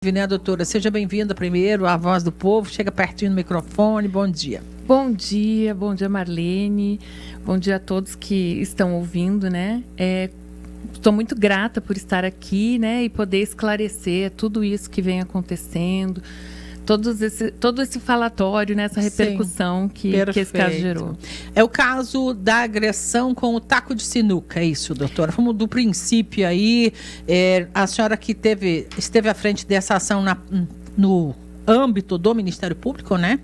Né, doutora? Seja bem-vinda primeiro à Voz do Povo. Chega pertinho do microfone. Bom dia. Bom dia Marlene. Bom dia a todos que estão ouvindo, né? Estou muito grata por estar aqui, né? E poder esclarecer tudo isso que vem acontecendo. Todo esse falatório, né, essa repercussão que esse caso gerou. É o caso da agressão com o taco de sinuca, é isso, doutora? Vamos do princípio aí. A senhora que esteve à frente dessa ação no âmbito do Ministério Público, né?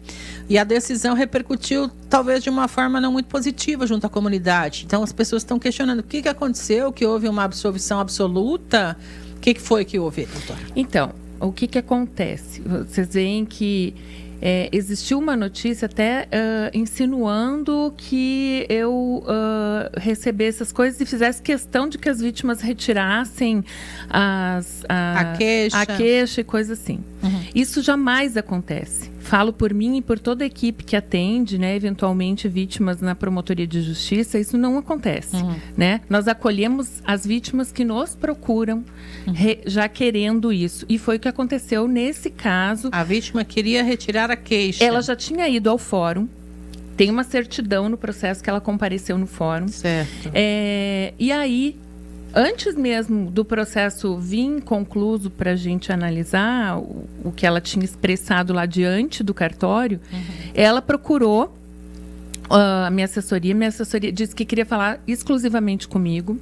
E a decisão repercutiu, talvez, de uma forma não muito positiva junto à comunidade. Então, as pessoas estão questionando o que aconteceu, que houve uma absolvição absoluta. O que foi que houve, doutora? Então, o que acontece? Vocês veem que existiu uma notícia até insinuando que eu recebesse as coisas e fizesse questão de que as vítimas retirassem a queixa e coisa assim. Uhum. Isso jamais acontece. Falo por mim e por toda a equipe que atende, né, eventualmente vítimas na Promotoria de Justiça, isso não acontece. Uhum. Né? Nós acolhemos as vítimas que nos procuram já querendo isso. E foi o que aconteceu nesse caso. A vítima queria retirar a queixa. Ela já tinha ido ao fórum. Tem uma certidão no processo que ela compareceu no fórum. Certo. E aí, antes mesmo do processo vir concluso para a gente analisar o que ela tinha expressado lá diante do cartório, ela procurou a minha assessoria. Minha assessoria disse que queria falar exclusivamente comigo.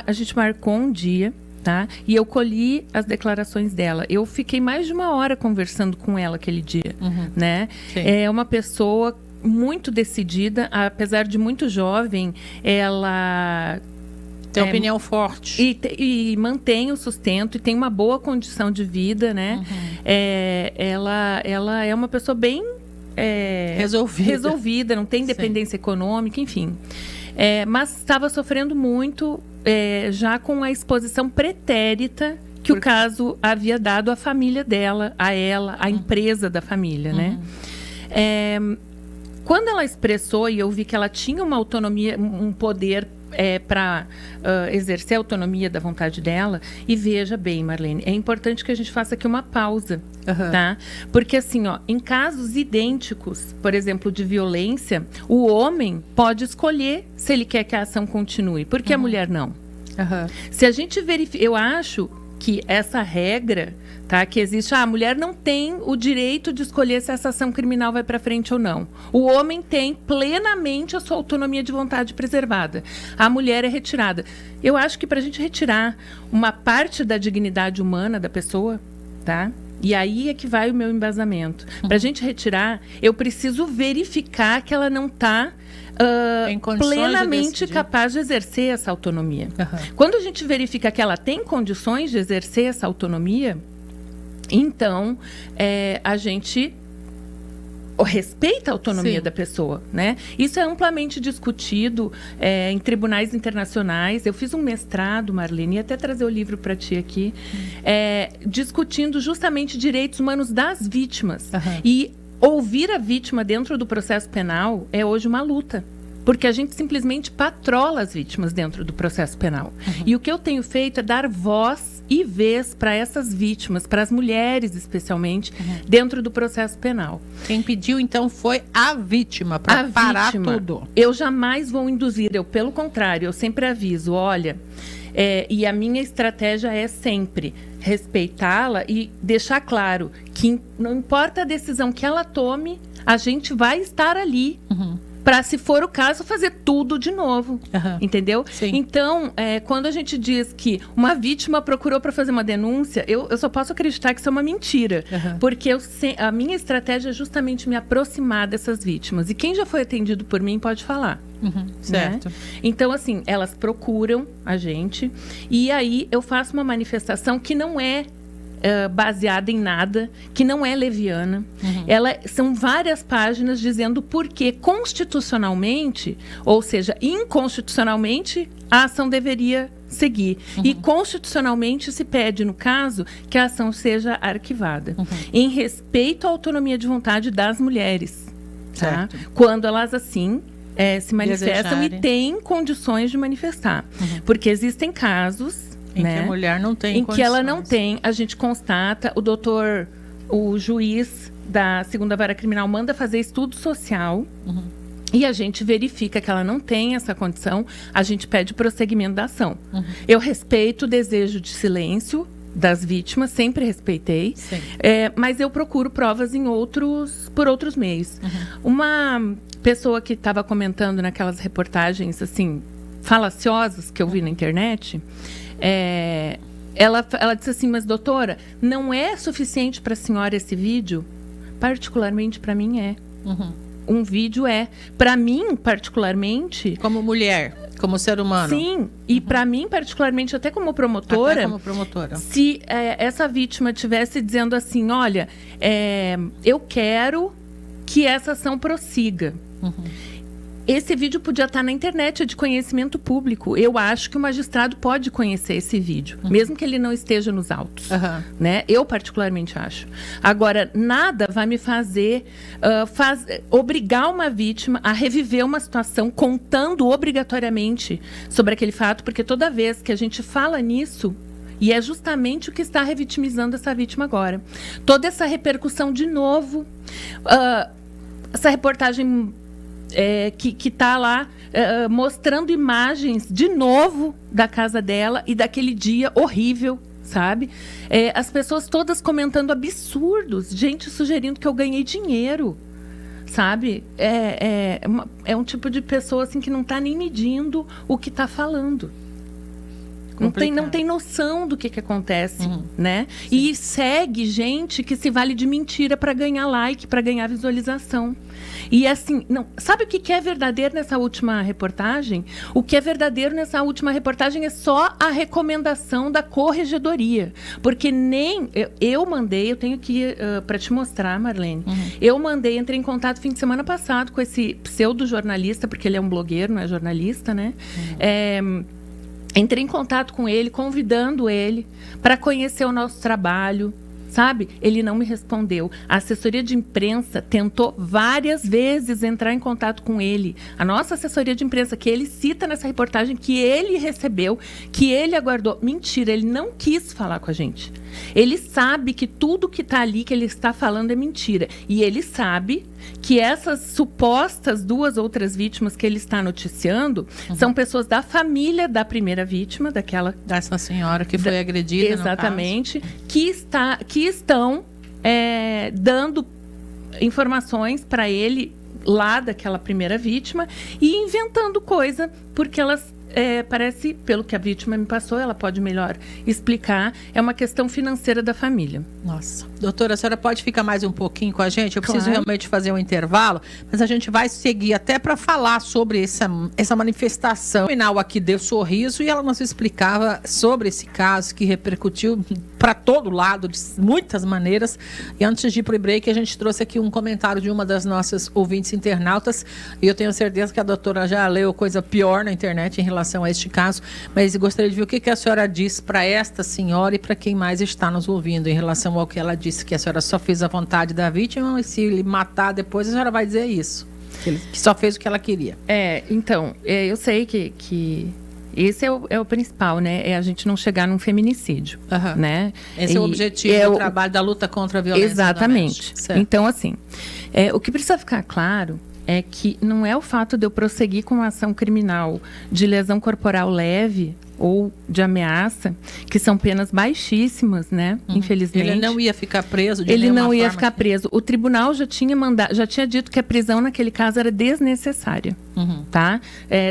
A gente marcou um dia, tá? E eu colhi as declarações dela. Eu fiquei mais de 1 hora conversando com ela aquele dia, né? Sim. É uma pessoa muito decidida, apesar de muito jovem, ela tem opinião forte. E mantém o sustento e tem uma boa condição de vida, né? Ela é uma pessoa bem resolvida, não tem dependência econômica, enfim. Mas estava sofrendo muito já com a exposição pretérita que o caso havia dado à família dela, a ela, à empresa da família, né? Quando ela expressou e eu vi que ela tinha uma autonomia, um poder para exercer a autonomia da vontade dela. E veja bem, Marlene, é importante que a gente faça aqui uma pausa, tá? Porque assim, em casos idênticos, por exemplo, de violência, o homem pode escolher se ele quer que a ação continue, porque a mulher não. Se a gente verifica, eu acho que essa regra, tá, que existe, a mulher não tem o direito de escolher se essa ação criminal vai para frente ou não. O homem tem plenamente a sua autonomia de vontade preservada. A mulher é retirada. Eu acho que para a gente retirar uma parte da dignidade humana da pessoa, tá? E aí é que vai o meu embasamento. Para a gente retirar, eu preciso verificar que ela não está plenamente capaz de exercer essa autonomia. Quando a gente verifica que ela tem condições de exercer essa autonomia, então a gente respeita a autonomia da pessoa, né? Isso é amplamente discutido em tribunais internacionais. Eu fiz um mestrado, Marlene, e até trazer o livro para ti aqui, discutindo justamente direitos humanos das vítimas. E ouvir a vítima dentro do processo penal é hoje uma luta, porque a gente simplesmente patrola as vítimas dentro do processo penal. E o que eu tenho feito é dar voz e vez para essas vítimas, para as mulheres especialmente, dentro do processo penal. Quem pediu, então, foi a vítima, para parar tudo. Eu jamais vou induzir, pelo contrário, eu sempre aviso, olha, e a minha estratégia é sempre respeitá-la e deixar claro que não importa a decisão que ela tome, a gente vai estar ali para, se for o caso, fazer tudo de novo, entendeu? Sim. Então, quando a gente diz que uma vítima procurou para fazer uma denúncia, eu só posso acreditar que isso é uma mentira, porque a minha estratégia é justamente me aproximar dessas vítimas. E quem já foi atendido por mim pode falar. Certo. Né? Então, assim, elas procuram a gente e aí eu faço uma manifestação que não é baseada em nada, que não é leviana. São várias páginas dizendo por que constitucionalmente, ou seja, inconstitucionalmente, a ação deveria seguir. E constitucionalmente se pede, no caso, que a ação seja arquivada. Em respeito à autonomia de vontade das mulheres. Tá? Quando elas, assim, se manifestam e têm condições de manifestar. Porque existem casos Em que a mulher não tem condições. Em que ela não tem, a gente constata, o juiz da 2ª Vara Criminal manda fazer estudo social, e a gente verifica que ela não tem essa condição, a gente pede prosseguimento da ação. Eu respeito o desejo de silêncio das vítimas, sempre respeitei, mas eu procuro provas por outros meios. Uma pessoa que estava comentando naquelas reportagens, assim, falaciosas que eu vi na internet, ela disse assim, mas doutora, não é suficiente para a senhora esse vídeo? Particularmente para mim é. Um vídeo é. Para mim, particularmente... Como mulher, como ser humano. Sim, e para mim, particularmente, até como promotora... Se essa vítima tivesse dizendo assim, olha, eu quero que essa ação prossiga. Esse vídeo podia estar na internet, é de conhecimento público. Eu acho que o magistrado pode conhecer esse vídeo, mesmo que ele não esteja nos autos. Né? Eu particularmente acho. Agora, nada vai me fazer obrigar uma vítima a reviver uma situação contando obrigatoriamente sobre aquele fato, porque toda vez que a gente fala nisso, e é justamente o que está revitimizando essa vítima agora. Toda essa repercussão de novo, essa reportagem... que está lá mostrando imagens de novo da casa dela e daquele dia horrível, sabe? As pessoas todas comentando absurdos, gente sugerindo que eu ganhei dinheiro, sabe? É um tipo de pessoa assim, que não está nem medindo o que está falando. Não tem noção do que acontece, né? Sim. E segue gente que se vale de mentira para ganhar like, para ganhar visualização. E assim, sabe o que é verdadeiro nessa última reportagem? O que é verdadeiro nessa última reportagem é só a recomendação da corregedoria. Porque nem... Eu mandei, eu tenho aqui para te mostrar, Marlene. Entrei em contato fim de semana passado com esse pseudo-jornalista, porque ele é um blogueiro, não é jornalista, né? Entrei em contato com ele, convidando ele para conhecer o nosso trabalho, sabe? Ele não me respondeu. A assessoria de imprensa tentou várias vezes entrar em contato com ele. A nossa assessoria de imprensa, que ele cita nessa reportagem, que ele recebeu, que ele aguardou. Mentira, ele não quis falar com a gente. Ele sabe que tudo que está ali, que ele está falando, é mentira. E ele sabe que essas supostas 2 outras vítimas que ele está noticiando são pessoas da família da primeira vítima, dessa senhora que foi agredida. Exatamente, que estão dando informações para ele lá daquela primeira vítima e inventando coisa, porque elas parece, pelo que a vítima me passou, ela pode melhor explicar, é uma questão financeira da família. Nossa. Doutora, a senhora pode ficar mais um pouquinho com a gente? Eu preciso realmente fazer um intervalo, mas a gente vai seguir até para falar sobre essa manifestação final aqui de Sorriso, e ela nos explicava sobre esse caso que repercutiu para todo lado, de muitas maneiras. E antes de ir para o break, a gente trouxe aqui um comentário de uma das nossas ouvintes internautas, e eu tenho certeza que a doutora já leu coisa pior na internet em relação a este caso, mas gostaria de ver o que a senhora diz para esta senhora e para quem mais está nos ouvindo em relação ao que ela disse, que a senhora só fez a vontade da vítima, e se ele matar depois, a senhora vai dizer isso, que só fez o que ela queria. Então, eu sei que esse é o principal, né? É a gente não chegar num feminicídio, né? Esse é o objetivo do trabalho da luta contra a violência exatamente. Então, assim, o que precisa ficar claro é que não é o fato de eu prosseguir com uma ação criminal de lesão corporal leve ou de ameaça, que são penas baixíssimas, né? Infelizmente. Ele não ia ficar preso de Ele não ia ficar preso. O tribunal já tinha dito que a prisão naquele caso era desnecessária, tá?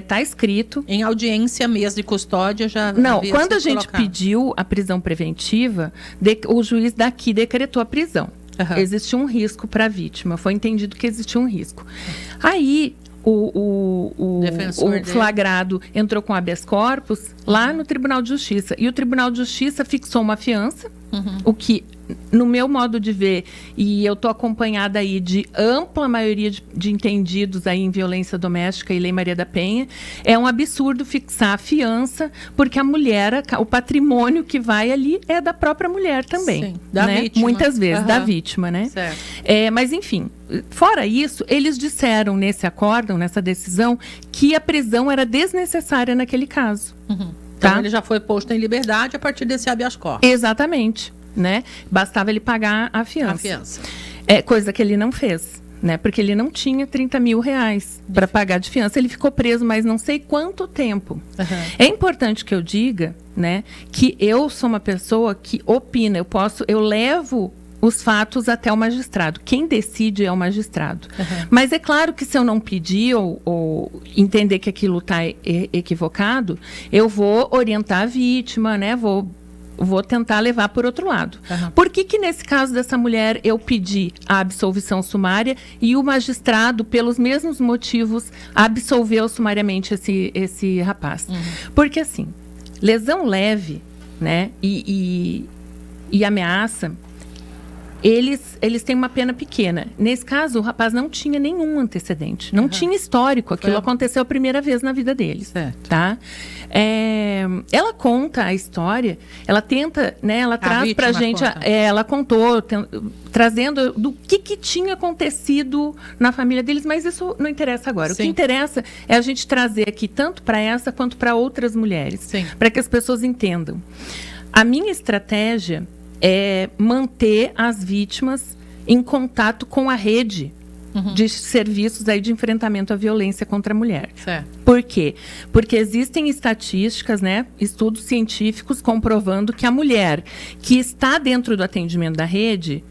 Tá escrito. Em audiência mesmo de custódia já não, quando a gente pediu a prisão preventiva, o juiz daqui decretou a prisão. Existia um risco para a vítima. Foi entendido que existia um risco. Aí, o flagrado entrou com habeas corpus lá no Tribunal de Justiça. E o Tribunal de Justiça fixou uma fiança, o que, no meu modo de ver, e eu estou acompanhada aí de ampla maioria de entendidos aí em violência doméstica e Lei Maria da Penha, é um absurdo fixar a fiança, porque a mulher, o patrimônio que vai ali é da própria mulher também. Sim, da vítima. Muitas vezes, da vítima, né? Certo. Mas, enfim, fora isso, eles disseram nesse acórdão, nessa decisão, que a prisão era desnecessária naquele caso. Então ele já foi posto em liberdade a partir desse habeas corpus. Exatamente, né? Bastava ele pagar a fiança. Coisa que ele não fez, né? Porque ele não tinha 30 mil reais para pagar de fiança. Ele ficou preso, mas não sei quanto tempo. É importante que eu diga, né, que eu sou uma pessoa que opina. Eu levo os fatos até o magistrado. Quem decide é o magistrado. Mas é claro que se eu não pedir ou entender que aquilo está equivocado, eu vou orientar a vítima, né? Vou tentar levar por outro lado. Por que nesse caso dessa mulher eu pedi a absolvição sumária e o magistrado, pelos mesmos motivos, absolveu sumariamente esse rapaz? Porque assim, lesão leve, né, e ameaça, eles têm uma pena pequena. Nesse caso, o rapaz não tinha nenhum antecedente. Não tinha histórico. Aquilo aconteceu a primeira vez na vida deles. Tá? Ela conta a história. Ela tenta, né? Ela traz pra gente... ela contou, trazendo do que tinha acontecido na família deles. Mas isso não interessa agora. Sim. O que interessa é a gente trazer aqui, tanto para essa quanto para outras mulheres. Para que as pessoas entendam. A minha estratégia é manter as vítimas em contato com a rede de serviços aí de enfrentamento à violência contra a mulher. Por quê? Porque existem estatísticas, né, estudos científicos comprovando que a mulher que está dentro do atendimento da rede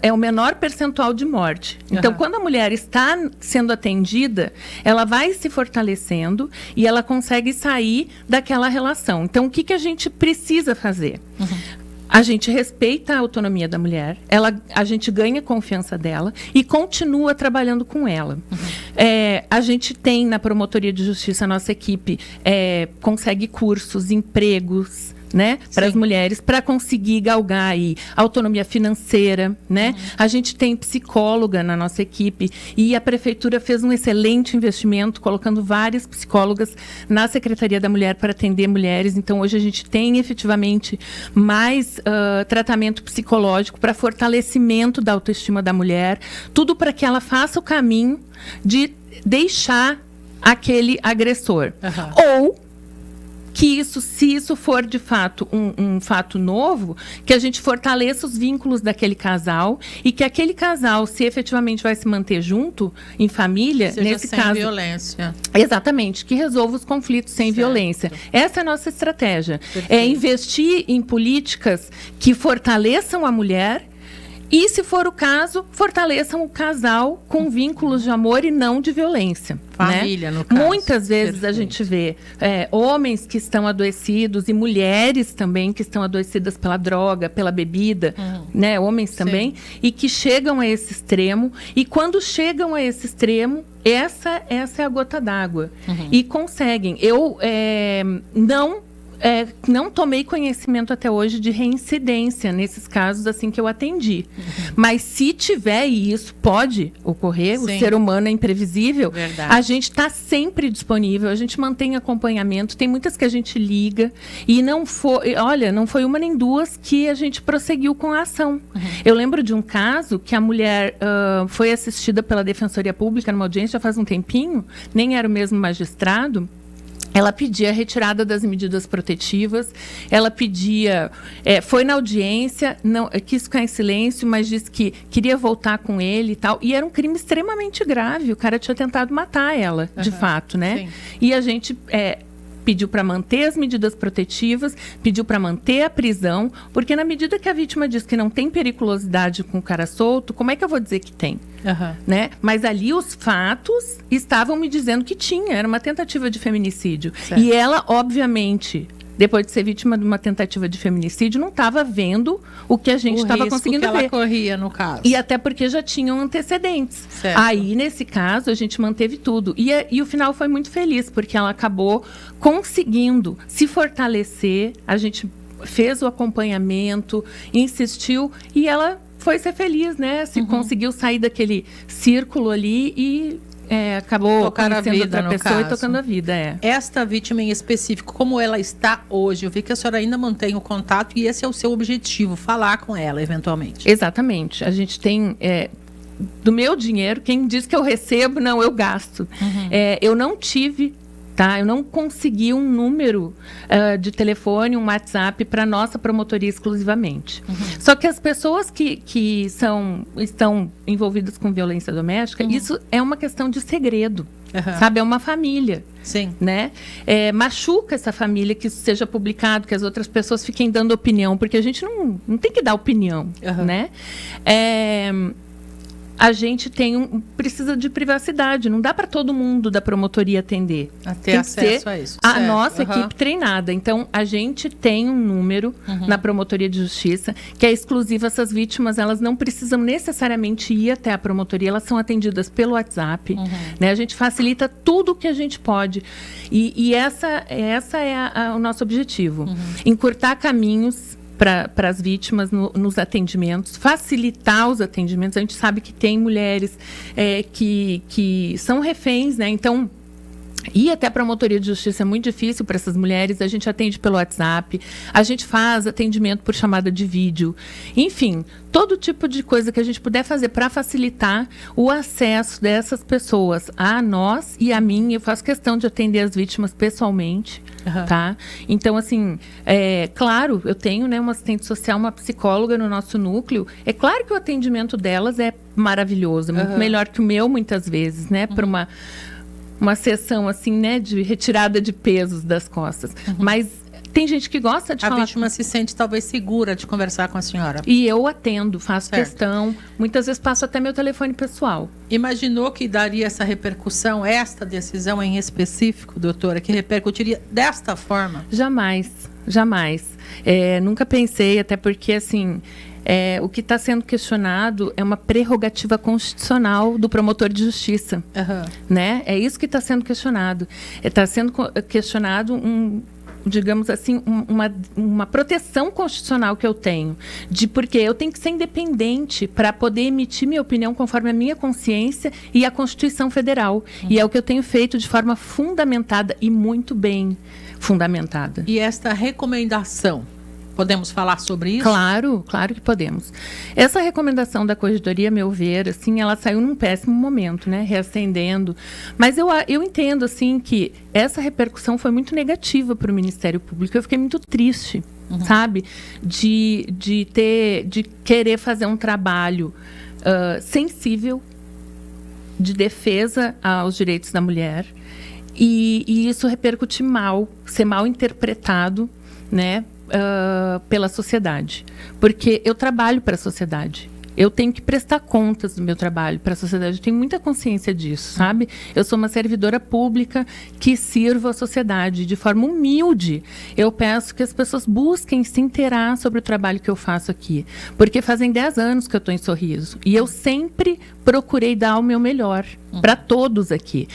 é o menor percentual de morte. Então, quando a mulher está sendo atendida, ela vai se fortalecendo e ela consegue sair daquela relação. Então, o que a gente precisa fazer? A gente respeita a autonomia da mulher, a gente ganha a confiança dela e continua trabalhando com ela. A gente tem na Promotoria de Justiça, a nossa equipe consegue cursos, empregos, né, para as mulheres, para conseguir galgar aí autonomia financeira, né? A gente tem psicóloga na nossa equipe e a prefeitura fez um excelente investimento colocando várias psicólogas na Secretaria da Mulher para atender mulheres. Então, hoje a gente tem efetivamente mais tratamento psicológico para fortalecimento da autoestima da mulher, tudo para que ela faça o caminho de deixar aquele agressor. Ou que se isso for de fato um fato novo, que a gente fortaleça os vínculos daquele casal e que aquele casal, se efetivamente vai se manter junto, em família, seja nesse sem caso... violência. Exatamente, que resolva os conflitos sem violência. Essa é a nossa estratégia. É investir em políticas que fortaleçam a mulher e, se for o caso, fortaleçam o casal com vínculos de amor e não de violência. Família, né? No caso. Muitas vezes a gente vê homens que estão adoecidos e mulheres também que estão adoecidas pela droga, pela bebida, né? Homens também, e que chegam a esse extremo. E quando chegam a esse extremo, essa é a gota d'água. E conseguem. Eu não tomei conhecimento até hoje de reincidência nesses casos assim que eu atendi. Mas se tiver, e isso pode ocorrer, o ser humano é imprevisível, a gente está sempre disponível, a gente mantém acompanhamento, tem muitas que a gente liga e não foi uma nem duas que a gente prosseguiu com a ação. Eu lembro de um caso que a mulher foi assistida pela Defensoria Pública numa audiência já faz um tempinho, nem era o mesmo magistrado. Ela pedia a retirada das medidas protetivas, ela pedia... foi na audiência, não, quis ficar em silêncio, mas disse que queria voltar com ele e tal. E era um crime extremamente grave, o cara tinha tentado matar ela, de fato, né? E a gente... pediu para manter as medidas protetivas, pediu para manter a prisão, porque na medida que a vítima diz que não tem periculosidade com o cara solto, como é que eu vou dizer que tem? Né? Mas ali os fatos estavam me dizendo que tinha, era uma tentativa de feminicídio. E ela, obviamente, depois de ser vítima de uma tentativa de feminicídio, não estava vendo o que a gente estava conseguindo ver. O risco que ela corria, no caso. E até porque já tinham antecedentes. Aí, nesse caso, a gente manteve tudo. E o final foi muito feliz, porque ela acabou conseguindo se fortalecer. A gente fez o acompanhamento, insistiu, e ela foi ser feliz, né? Conseguiu sair daquele círculo ali e... acabou conhecendo outra pessoa e tocando a vida. Esta vítima em específico, como ela está hoje? Eu vi que a senhora ainda mantém o contato e esse é o seu objetivo, falar com ela eventualmente. Exatamente. A gente tem... do meu dinheiro, quem diz que eu recebo, não, eu gasto. Eu não tive Tá? Eu não consegui um número de telefone, um WhatsApp para nossa promotoria exclusivamente. Só que as pessoas que estão envolvidas com violência doméstica, isso é uma questão de segredo, sabe? É uma família. Sim. Né? Machuca essa família que isso seja publicado, que as outras pessoas fiquem dando opinião, porque a gente não tem que dar opinião, né? A gente precisa de privacidade. Não dá para todo mundo da promotoria atender. Ter acesso a isso. A nossa equipe treinada. Então, a gente tem um número na promotoria de justiça que é exclusivo. Essas vítimas, elas não precisam necessariamente ir até a promotoria. Elas são atendidas pelo WhatsApp. Né? A gente facilita tudo o que a gente pode. E essa é o nosso objetivo. Encurtar caminhos para as vítimas nos atendimentos, facilitar os atendimentos. A gente sabe que tem mulheres que são reféns, né? Então, ir até a promotoria de justiça é muito difícil para essas mulheres. A gente atende pelo WhatsApp, a gente faz atendimento por chamada de vídeo. Enfim, todo tipo de coisa que a gente puder fazer para facilitar o acesso dessas pessoas a nós e a mim. Eu faço questão de atender as vítimas pessoalmente. Tá? Então, assim, claro, eu tenho, né, uma assistente social, uma psicóloga no nosso núcleo. É claro que o atendimento delas é maravilhoso, muito melhor que o meu, muitas vezes, né? Para uma sessão, assim, né, de retirada de pesos das costas. Mas tem gente que gosta de falar. A vítima se sente talvez segura de conversar com a senhora. E eu atendo, faço questão. Muitas vezes passo até meu telefone pessoal. Imaginou que daria essa repercussão, esta decisão em específico, doutora, que repercutiria desta forma? Jamais, jamais. Nunca pensei, até porque, assim, o que está sendo questionado é uma prerrogativa constitucional do promotor de justiça. Né? É isso que está sendo questionado. Está sendo questionado digamos assim, uma proteção constitucional que eu tenho. Porque eu tenho que ser independente para poder emitir minha opinião conforme a minha consciência e a Constituição Federal. E é o que eu tenho feito de forma fundamentada e muito bem fundamentada. E esta recomendação, podemos falar sobre isso? Claro que podemos. Essa recomendação da Corregedoria, a meu ver, assim, ela saiu num péssimo momento, né? Reacendendo. Mas eu entendo, assim, que essa repercussão foi muito negativa para o Ministério Público. Eu fiquei muito triste, sabe? De querer fazer um trabalho sensível de defesa aos direitos da mulher. E isso repercutir mal, ser mal interpretado, né? Pela sociedade, porque eu trabalho para a sociedade, eu tenho que prestar contas do meu trabalho para a sociedade, eu tenho muita consciência disso, sabe? Eu sou uma servidora pública que sirvo a sociedade de forma humilde. Eu peço que as pessoas busquem se inteirar sobre o trabalho que eu faço aqui, porque fazem 10 anos que eu estou em Sorriso e eu sempre procurei dar o meu melhor para todos aqui.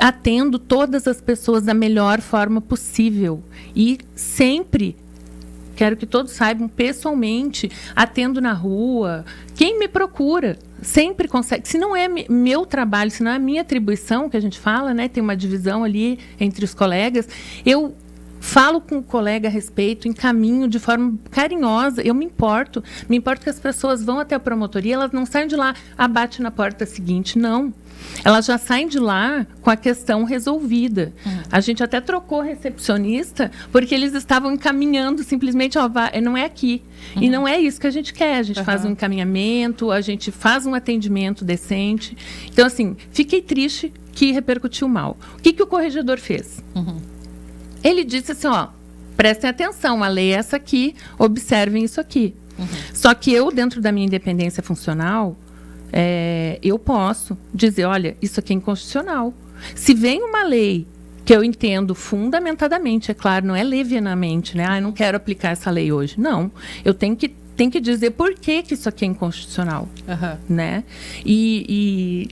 Atendo todas as pessoas da melhor forma possível e sempre quero que todos saibam, pessoalmente, atendo na rua. Quem me procura sempre consegue. Se não é meu trabalho, se não é a minha atribuição, que a gente fala, né? Tem uma divisão ali entre os colegas. Eu falo com o colega a respeito, encaminho de forma carinhosa. Eu me importo que as pessoas vão até a promotoria, elas não saem de lá, bate na porta seguinte. Não. Elas já saem de lá com a questão resolvida. A gente até trocou recepcionista porque eles estavam encaminhando simplesmente, não é aqui. E não é isso que a gente quer. A gente faz um encaminhamento, a gente faz um atendimento decente. Então, assim, fiquei triste que repercutiu mal. O que o corregedor fez? Ele disse assim, prestem atenção, a lei é essa aqui, observem isso aqui. Só que eu, dentro da minha independência funcional, eu posso dizer, olha, isso aqui é inconstitucional. Se vem uma lei que eu entendo fundamentadamente, é claro, não é levianamente, né? Eu não quero aplicar essa lei hoje. Não, eu tenho que dizer por que isso aqui é inconstitucional, né? E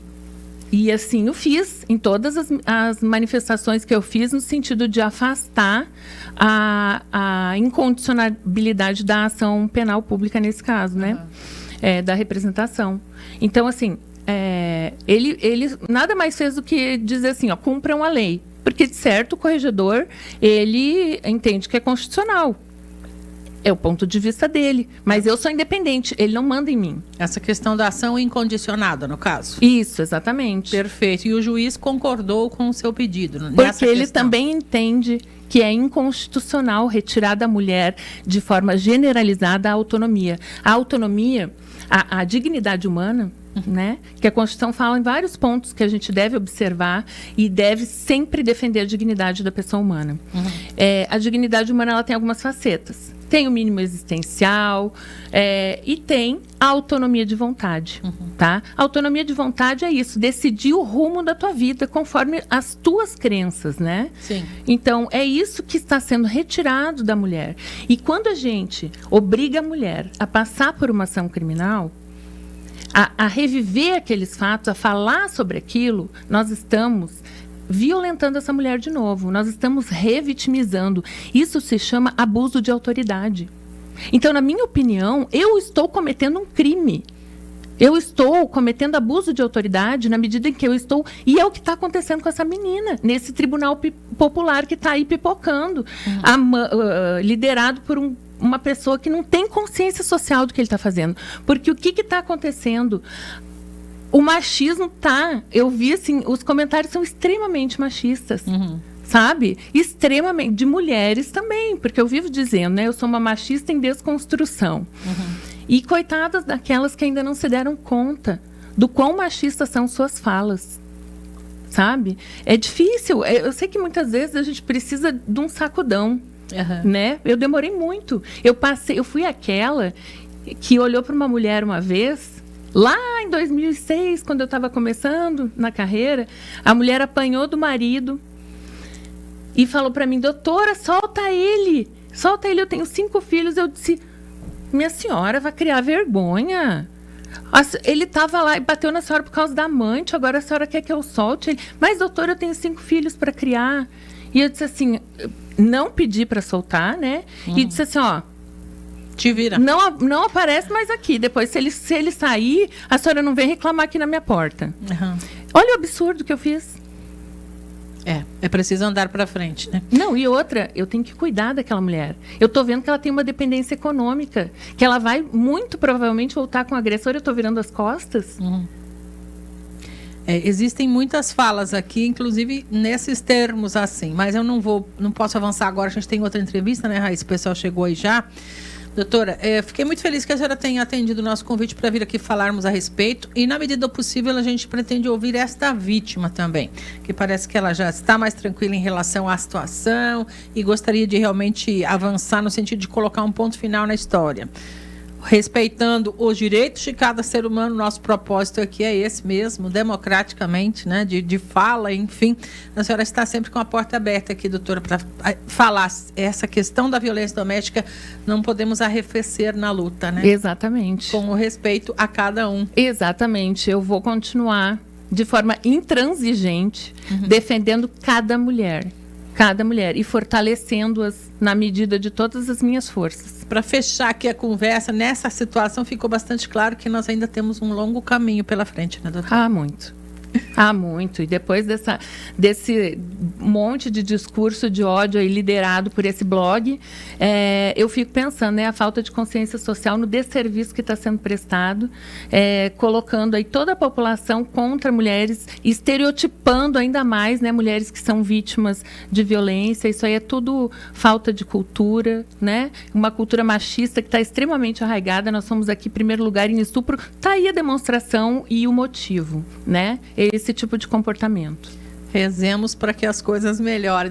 assim, eu fiz em todas as manifestações que eu fiz no sentido de afastar a incondicionalidade da ação penal pública nesse caso, né? Da representação. Então, assim, ele nada mais fez do que dizer assim, cumpram a lei. Porque, de certo, o corregedor, ele entende que é constitucional. É o ponto de vista dele. Mas eu sou independente, ele não manda em mim. Essa questão da ação incondicionada, no caso? Isso, exatamente. Perfeito. E o juiz concordou com o seu pedido nessa Porque ele questão. também entende que é inconstitucional retirar da mulher, de forma generalizada, a autonomia. A autonomia, a dignidade humana, né? Que a Constituição fala em vários pontos que a gente deve observar e deve sempre defender a dignidade da pessoa humana. A dignidade humana, ela tem algumas facetas. Tem o mínimo existencial e tem a autonomia de vontade, tá? A autonomia de vontade é isso, decidir o rumo da tua vida conforme as tuas crenças, né? Sim. Então, é isso que está sendo retirado da mulher. E quando a gente obriga a mulher a passar por uma ação criminal, a reviver aqueles fatos, a falar sobre aquilo, nós estamos violentando essa mulher de novo. Nós estamos revitimizando. Isso se chama abuso de autoridade. Então, na minha opinião, eu estou cometendo um crime. Eu estou cometendo abuso de autoridade na medida em que eu estou... E é o que está acontecendo com essa menina, nesse tribunal popular que está aí pipocando, liderado por uma pessoa que não tem consciência social do que ele está fazendo. Porque o que está acontecendo... O machismo tá... Eu vi, assim, os comentários são extremamente machistas, sabe? Extremamente. De mulheres também, porque eu vivo dizendo, né? Eu sou uma machista em desconstrução. E coitadas daquelas que ainda não se deram conta do quão machistas são suas falas, sabe? É difícil. Eu sei que muitas vezes a gente precisa de um sacudão, né? Eu demorei muito. Eu fui aquela que olhou para uma mulher uma vez... Lá em 2006, quando eu estava começando na carreira, a mulher apanhou do marido e falou para mim, doutora, solta ele, eu tenho 5 filhos. Eu disse, minha senhora, vai criar vergonha. Ele estava lá e bateu na senhora por causa da amante, agora a senhora quer que eu solte ele. Mas, doutora, eu tenho 5 filhos para criar. E eu disse assim, não pedi para soltar, né? E disse assim, ó, te vira. Não aparece mais aqui. Depois, se ele sair, a senhora não vem reclamar aqui na minha porta. Olha o absurdo que eu fiz. É preciso andar para frente, né? Não, e outra, eu tenho que cuidar daquela mulher. Eu tô vendo que ela tem uma dependência econômica, que ela vai muito provavelmente voltar com o agressor. Eu tô virando as costas. Existem muitas falas aqui, inclusive nesses termos assim, mas eu não posso avançar agora. A gente tem outra entrevista, né, Raíssa? O pessoal chegou aí já. Doutora, fiquei muito feliz que a senhora tenha atendido o nosso convite para vir aqui falarmos a respeito e, na medida do possível, a gente pretende ouvir esta vítima também, que parece que ela já está mais tranquila em relação à situação e gostaria de realmente avançar no sentido de colocar um ponto final na história. Respeitando os direitos de cada ser humano, nosso propósito aqui é esse mesmo, democraticamente, né, de fala, enfim. A senhora está sempre com a porta aberta aqui, doutora, para falar essa questão da violência doméstica, não podemos arrefecer na luta, né? Exatamente. Com o respeito a cada um. Exatamente, eu vou continuar de forma intransigente, defendendo cada mulher e fortalecendo-as na medida de todas as minhas forças. Para fechar aqui a conversa, nessa situação ficou bastante claro que nós ainda temos um longo caminho pela frente, né, doutora? Muito. E depois desse monte de discurso de ódio aí liderado por esse blog, eu fico pensando, né, a falta de consciência social no desserviço que está sendo prestado, colocando aí toda a população contra mulheres, estereotipando ainda mais, né, mulheres que são vítimas de violência. Isso aí é tudo falta de cultura, né? Uma cultura machista que está extremamente arraigada. Nós somos aqui, em primeiro lugar, em estupro. Está aí a demonstração e o motivo, né? Esse tipo de comportamento. Rezemos para que as coisas melhorem.